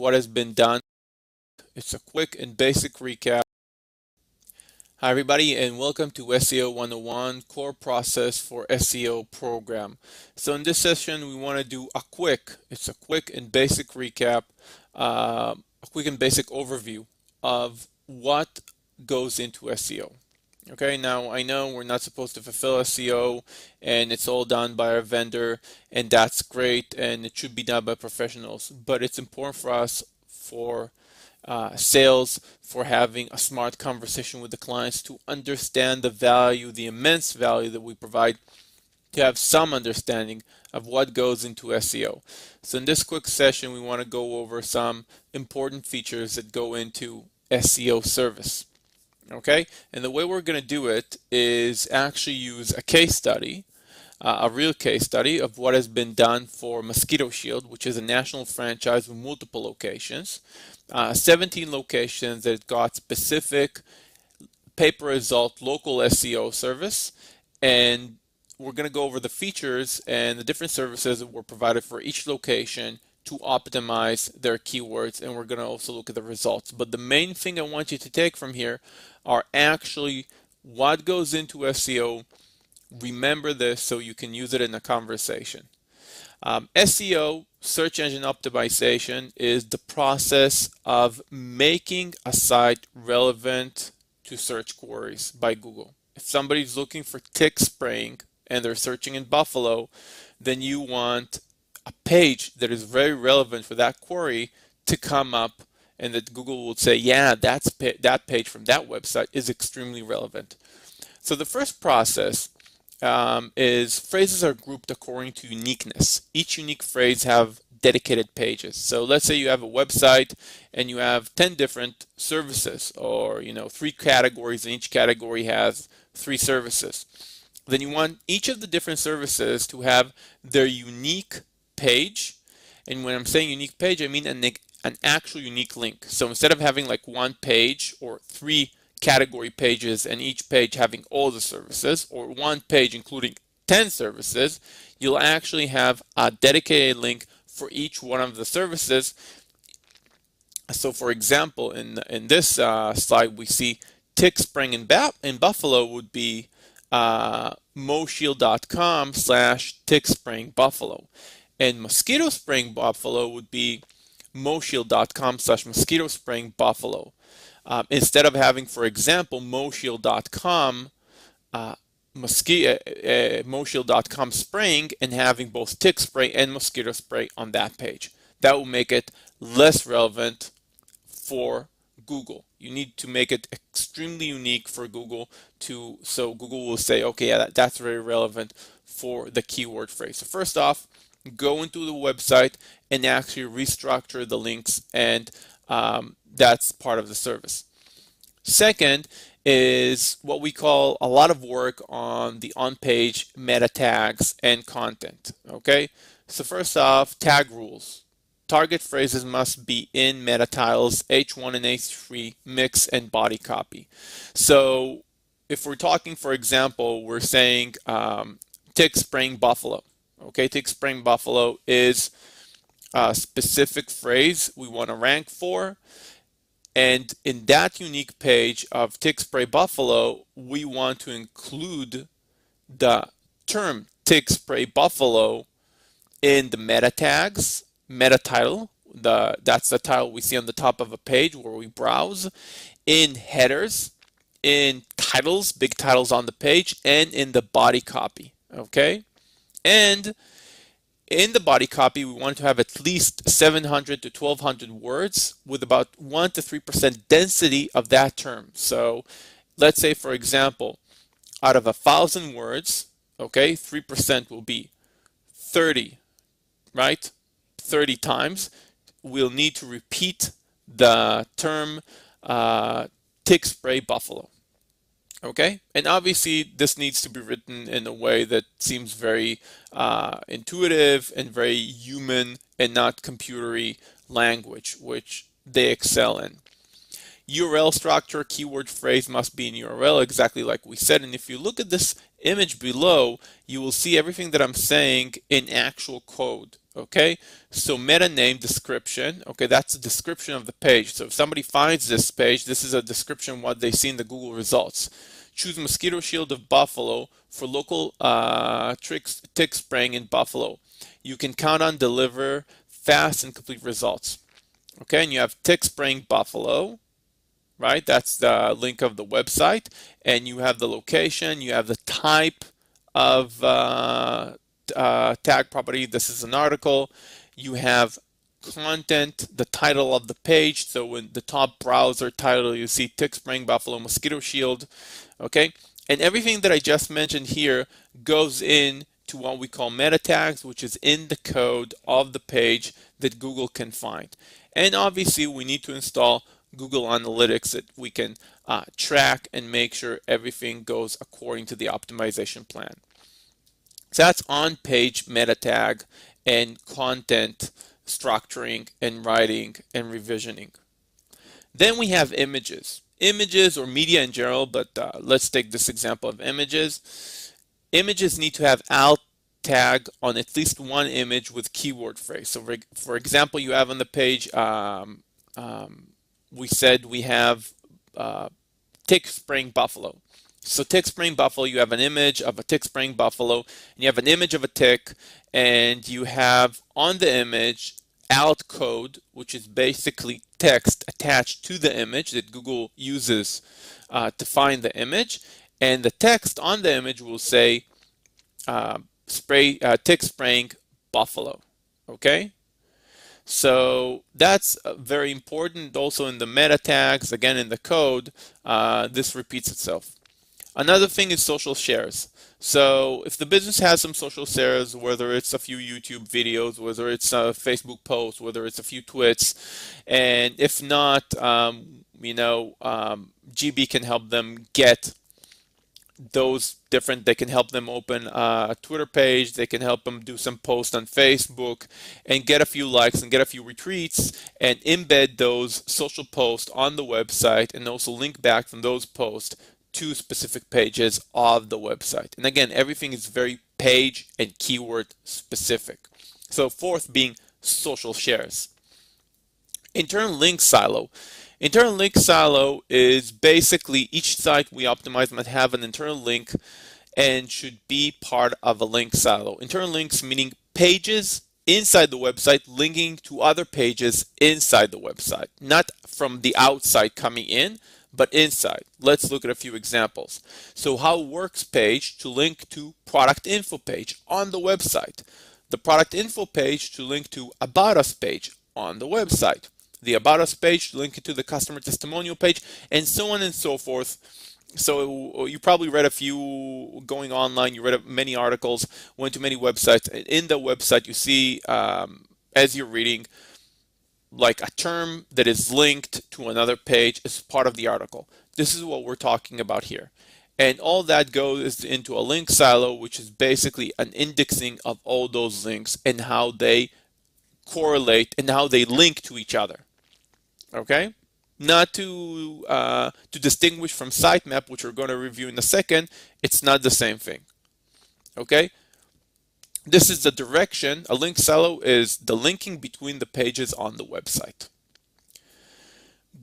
what has been done. It's a quick and basic recap. Hi everybody, and welcome to SEO 101 Core Process for SEO program. So in this session we want to do a quick and basic recap, a quick and basic overview of what goes into SEO. Okay, now I know we're not supposed to fulfill SEO and it's all done by our vendor, and that's great and it should be done by professionals, but it's important for us for sales, for having a smart conversation with the clients to understand the value, the immense value that we provide, to have some understanding of what goes into SEO. So in this quick session we want to go over some important features that go into SEO service. Okay, and the way we're going to do it is actually use a case study, a real case study of what has been done for Mosquito Shield, which is a national franchise with multiple locations, 17 locations that got specific pay-per-result local SEO service, and we're going to go over the features and the different services that were provided for each location to optimize their keywords, and we're going to also look at the results. But the main thing I want you to take from here are actually what goes into SEO. Remember this so you can use it in a conversation. SEO, search engine optimization, is the process of making a site relevant to search queries by Google. If somebody's looking for tick spraying and they're searching in Buffalo, then you want a page that is very relevant for that query to come up, and that Google will say, yeah, that page from that website is extremely relevant. So the first process is phrases are grouped according to uniqueness. Each unique phrase have dedicated pages. So let's say you have a website and you have 10 different services, or 3 categories, and each category has 3 services. Then you want each of the different services to have their unique page, and when I'm saying unique page, I mean an actual unique link. So instead of having like one page or 3 category pages and each page having all the services, or one page including 10 services, you'll actually have a dedicated link for each one of the services. So for example, in this slide we see tick spraying in Buffalo would be moshield.com/tick spraying Buffalo, and mosquito spraying Buffalo would be moshield.com/mosquito spraying Buffalo. Instead of having, for example, moshield.com moshield.com spraying and having both tick spray and mosquito spray on that page. That will make it less relevant for Google. You need to make it extremely unique for Google so Google will say, okay, yeah, that's very relevant for the keyword phrase. So first off, go into the website and actually restructure the links, and that's part of the service. Second is what we call a lot of work on the on-page meta tags and content. Okay, so first off, tag rules. Target phrases must be in meta titles, H1 and H3, mix, and body copy. So if we're talking, for example, we're saying tick spraying Buffalo. Okay, tick spraying Buffalo is a specific phrase we want to rank for, and in that unique page of tick spray Buffalo, we want to include the term tick spray Buffalo in the meta tags, meta title, that's the title we see on the top of a page where we browse, in headers, in titles, big titles on the page, and in the body copy. Okay, and in the body copy, we want to have at least 700 to 1200 words with about 1 to 3% density of that term. So let's say, for example, out of 1,000 words, okay, 3% will be 30, right? 30 times. We'll need to repeat the term tick spray Buffalo. Okay, and obviously this needs to be written in a way that seems very intuitive and very human and not computery language, which they excel in. URL structure, keyword phrase must be in URL, exactly like we said. And if you look at this image below, you will see everything that I'm saying in actual code. Okay, so meta name description, okay, that's the description of the page. So if somebody finds this page, this is a description of what they see in the Google results. Choose mosquito shield of Buffalo for local tick spraying in Buffalo. You can count on deliver fast and complete results. Okay, and you have tick spraying Buffalo, right? That's the link of the website, and you have the location, you have the type of tag property. This is an article. You have content, the title of the page. So in the top browser title, you see tick spraying Buffalo mosquito shield. Okay, and everything that I just mentioned here goes in to what we call meta tags, which is in the code of the page that Google can find. And obviously, we need to install Google Analytics that we can track and make sure everything goes according to the optimization plan. So that's on-page meta tag and content structuring and writing and revisioning. Then we have images. Images or media in general, but let's take this example of images. Images need to have alt tag on at least one image with keyword phrase. So for example, you have on the page, we said we have tick spraying buffalo. So tick spraying buffalo, you have an image of a tick spraying buffalo, and you have an image of a tick, and you have on the image alt code, which is basically text attached to the image that Google uses to find the image, and the text on the image will say tick spraying buffalo. Okay, so that's very important. Also in the meta tags, again in the code, this repeats itself. Another thing is social shares. So if the business has some social shares, whether it's a few YouTube videos, whether it's a Facebook post, whether it's a few tweets, and if not, GB can help them get those different. They can help them open a Twitter page, they can help them do some posts on Facebook and get a few likes and get a few retweets and embed those social posts on the website and also link back from those posts to specific pages of the website. And again, everything is very page and keyword specific. So fourth being social shares. Internal link silo. Internal link silo is basically each site we optimize might have an internal link and should be part of a link silo. Internal links meaning pages inside the website linking to other pages inside the website, not from the outside coming in, but inside. Let's look at a few examples. So how works page to link to product info page on the website. The product info page to link to about us page on the website. The about us page to link to the customer testimonial page, and so on and so forth. So you probably read a few going online, you read many articles, went to many websites. In the website you see, as you're reading, like a term that is linked to another page as part of the article. This is what we're talking about here. And all that goes into a link silo, which is basically an indexing of all those links and how they correlate and how they link to each other. Okay? Not to distinguish from sitemap, which we're going to review in a second, it's not the same thing. Okay? This is the direction. A link silo is the linking between the pages on the website.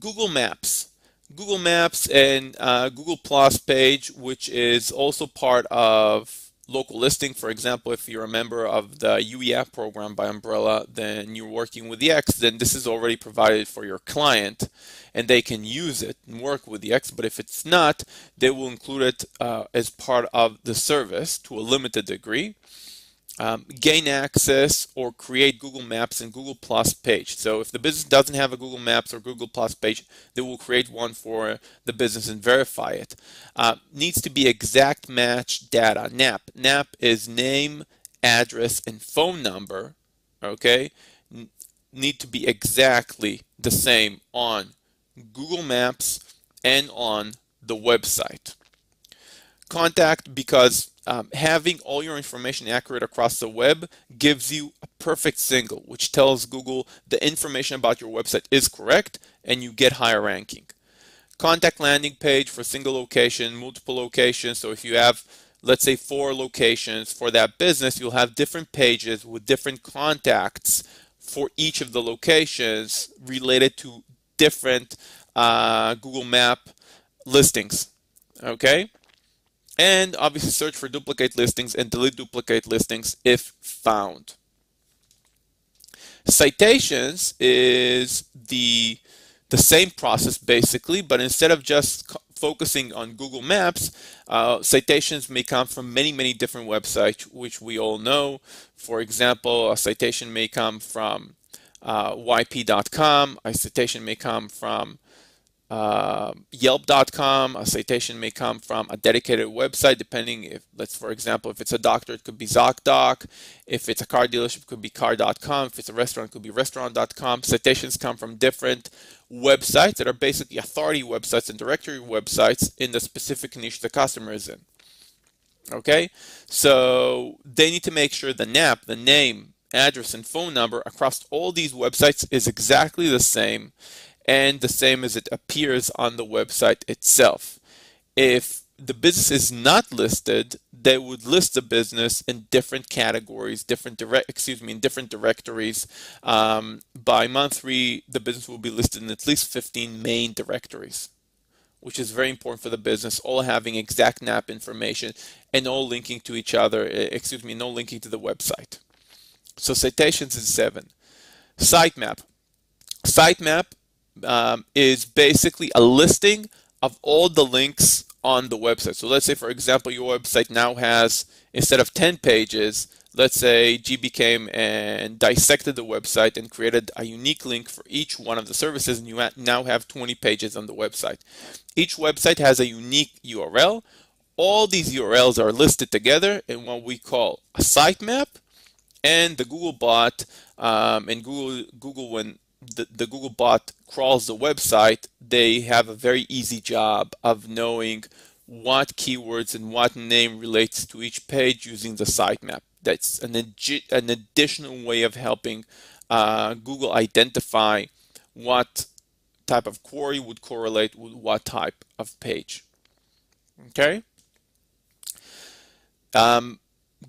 Google Maps. Google Maps and Google Plus page, which is also part of local listing. For example, if you're a member of the UEApp program by Umbrella, then you're working with the X, then this is already provided for your client and they can use it and work with the X. But if it's not, they will include it as part of the service to a limited degree. Gain access or create Google Maps and Google Plus page. So if the business doesn't have a Google Maps or Google Plus page, they will create one for the business and verify it. Needs to be exact match data. NAP. NAP is name, address, and phone number. Okay, need to be exactly the same on Google Maps and on the website. Contact, because having all your information accurate across the web gives you a perfect single, which tells Google the information about your website is correct and you get higher ranking. Contact landing page for single location, multiple locations. So if you have let's say 4 locations for that business, you'll have different pages with different contacts for each of the locations related to different Google Map listings. Okay? And obviously search for duplicate listings and delete duplicate listings if found. Citations is the same process basically, but instead of just focusing on Google Maps, citations may come from many different websites, which we all know. For example, a citation may come from yp.com, a citation may come from Yelp.com. A citation may come from a dedicated website, depending if, let's for example, if it's a doctor, it could be ZocDoc. If it's a car dealership, it could be car.com. If it's a restaurant, it could be restaurant.com. Citations come from different websites that are basically authority websites and directory websites in the specific niche the customer is in. Okay, so they need to make sure the NAP, the name, address, and phone number across all these websites is exactly the same, and the same as it appears on the website itself. If the business is not listed, they would list the business in different categories, in different directories. By month 3, the business will be listed in at least 15 main directories, which is very important for the business, all having exact NAP information and all linking to each other, and all linking to the website. So citations is 7. Sitemap. Sitemap is basically a listing of all the links on the website. So let's say, for example, your website now has, instead of 10 pages, let's say GB came and dissected the website and created a unique link for each one of the services, and you now have 20 pages on the website. Each website has a unique URL. All these URLs are listed together in what we call a sitemap, and the Google bot and Google when the Google bot crawls the website, they have a very easy job of knowing what keywords and what name relates to each page using the sitemap. That's an additional way of helping Google identify what type of query would correlate with what type of page. Okay?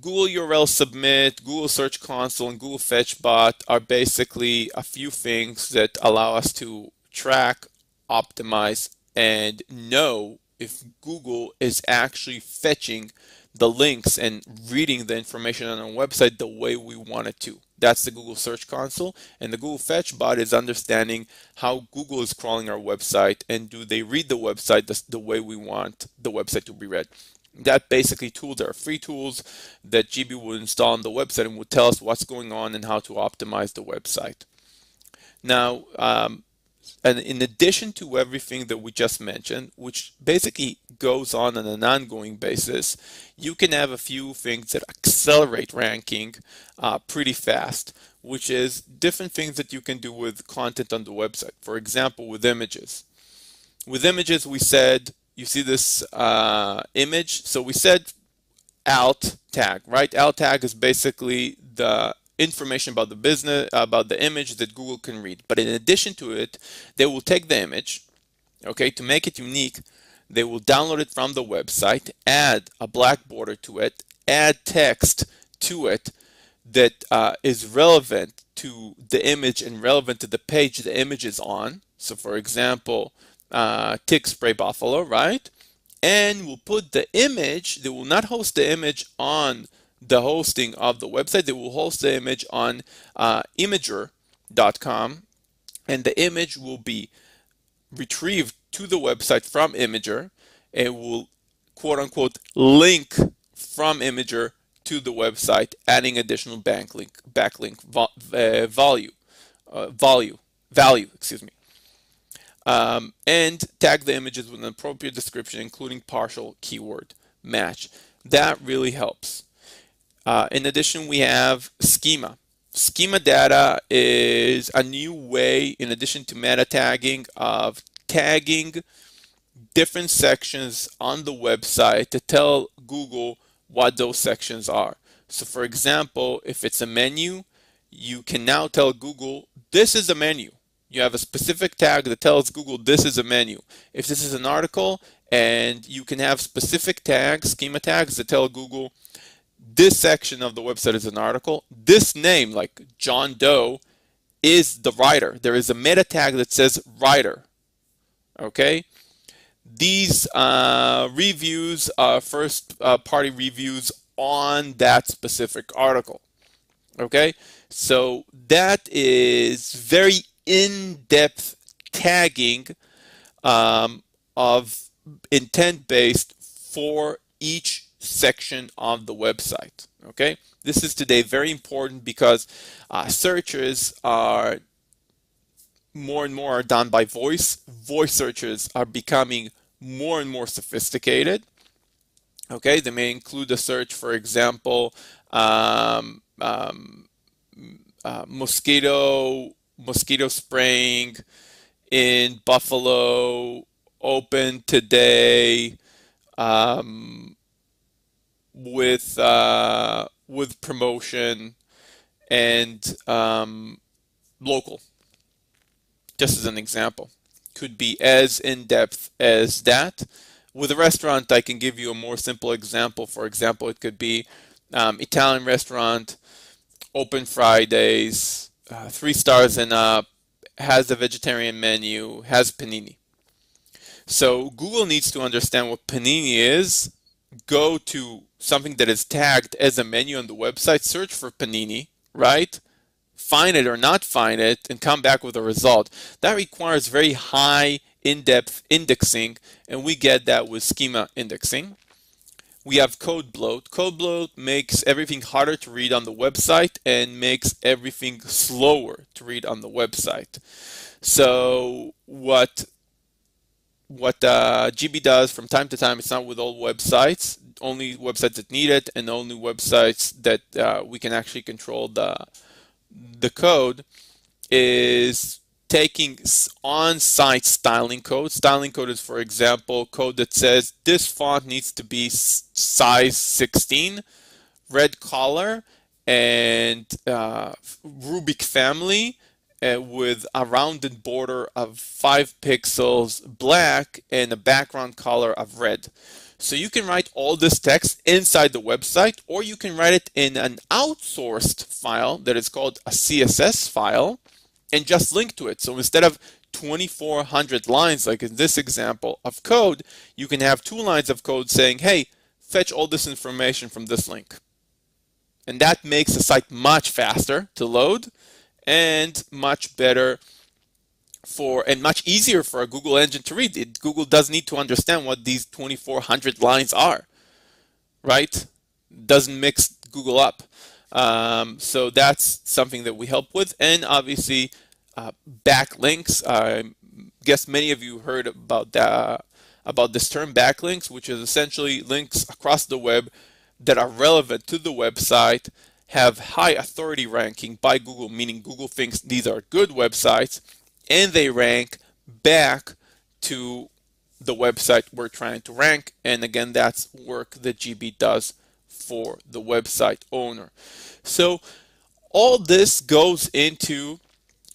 Google URL Submit, Google Search Console, and Google Fetch Bot are basically a few things that allow us to track, optimize, and know if Google is actually fetching the links and reading the information on our website the way we want it to. That's the Google Search Console, and the Google Fetch Bot is understanding how Google is crawling our website and do they read the website the way we want the website to be read. That basically tools are free tools that GB would install on the website and would tell us what's going on and how to optimize the website. Now, and in addition to everything that we just mentioned, which basically goes on an ongoing basis, you can have a few things that accelerate ranking pretty fast, which is different things that you can do with content on the website. For example, with images. With images, we said, you see this image, so we said alt tag, right? Alt tag is basically the information about the business, about the image that Google can read. But in addition to it, they will take the image, okay, to make it unique. They will download it from the website, add a black border to it, add text to it that is relevant to the image and relevant to the page the image is on. So for example, tick spray buffalo, right? And we'll put the image, they will not host the image on the hosting of the website, they will host the image on imager.com, and the image will be retrieved to the website from Imager and will quote unquote link from Imager to the website, adding additional backlink value, excuse me. And tag the images with an appropriate description, including partial keyword match. That really helps. In addition, we have schema. Schema data is a new way, in addition to meta tagging, of tagging different sections on the website to tell Google what those sections are. So for example, if it's a menu, you can now tell Google, this is a menu. You have a specific tag that tells Google this is a menu. If this is an article And you can have specific tags, schema tags, that tell Google this section of the website is an article. This name, like John Doe, is the writer. There is a meta tag that says writer. Okay? These reviews are first party reviews on that specific article. Okay? So that is very in-depth tagging of intent-based for each section of the website. Okay, this is today very important because searches are more and more done by voice. Voice searches are becoming more and more sophisticated. Okay, they may include a search, for example, mosquito spraying in Buffalo, open today, with promotion, and local, just as an example. Could be as in-depth as that. With a restaurant, I can give you a more simple example. For example, it could be Italian restaurant, open Fridays, 3 stars and up, has a vegetarian menu, has panini. So Google needs to understand what panini is, go to something that is tagged as a menu on the website, search for panini, right? Find it or not find it, and come back with a result. That requires very high in-depth indexing, and we get that with schema indexing. We have code bloat. Code bloat makes everything harder to read on the website and makes everything slower to read on the website. So what GB does from time to time, it's not with all websites, only websites that need it, and only websites that we can actually control the code, is taking on-site styling code. Styling code is, for example, code that says this font needs to be size 16, red color, and Rubik family, with a rounded border of 5 pixels black and a background color of red. So you can write all this text inside the website, or you can write it in an outsourced file that is called a CSS file and just link to it. So instead of 2,400 lines, like in this example of code, you can have 2 lines of code saying, hey, fetch all this information from this link. And that makes the site much faster to load and much better and much easier for a Google engine to read. Google does need to understand what these 2,400 lines are, right? Doesn't mix Google up. So that's something that we help with. And obviously, backlinks. I guess many of you heard about this term, backlinks, which is essentially links across the web that are relevant to the website, have high authority ranking by Google, meaning Google thinks these are good websites, and they rank back to the website we're trying to rank. And again, that's work that GB does for the website owner. So all this goes into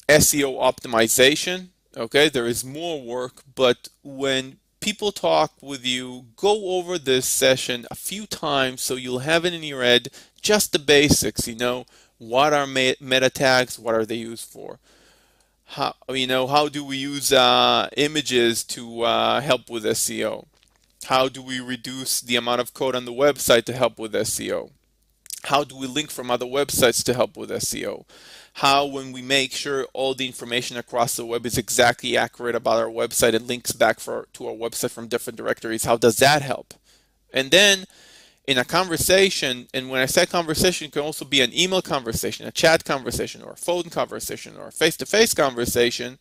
SEO optimization. Okay, there is more work, but when people talk with you, go over this session a few times so you'll have it in your head, just the basics, what are meta tags, what are they used for? How do we use images to help with SEO? How do we reduce the amount of code on the website to help with SEO? How do we link from other websites to help with SEO? How, when we make sure all the information across the web is exactly accurate about our website and links back to our website from different directories, how does that help? And then in a conversation, and when I say conversation, it can also be an email conversation, a chat conversation, or a phone conversation, or a face-to-face conversation.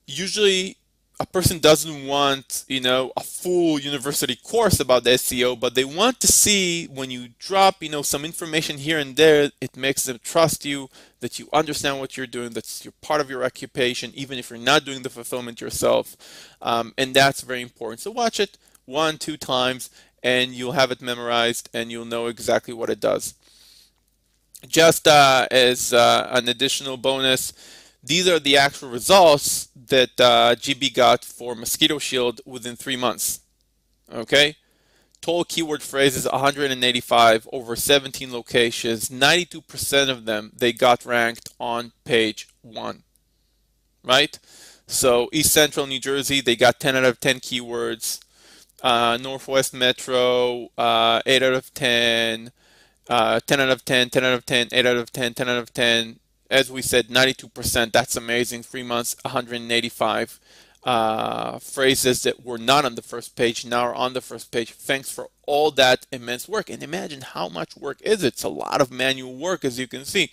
Usually a person doesn't want, a full university course about SEO, but they want to see when you drop, some information here and there, it makes them trust you, that you understand what you're doing, that you're part of your occupation, even if you're not doing the fulfillment yourself. And that's very important. So watch it 1-2 times and you'll have it memorized and you'll know exactly what it does. Just as an additional bonus, These are the actual results that GB got for mosquito shield within 3 months. Okay? Total keyword phrases 185 over 17 locations. 92% of them they got ranked on page 1. Right? So East Central New Jersey, they got 10 out of 10 keywords. Northwest Metro, 8 out of 10. 10 out of 10, 10 out of 10, 8 out of 10, 10 out of 10. As we said, 92%. That's amazing. 3 months, 185 phrases that were not on the first page now are on the first page. Thanks for all that immense work. And imagine how much work is it? It's a lot of manual work, as you can see.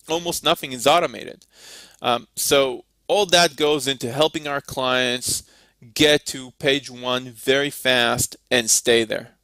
Almost nothing is automated. So all that goes into helping our clients get to page 1 very fast and stay there.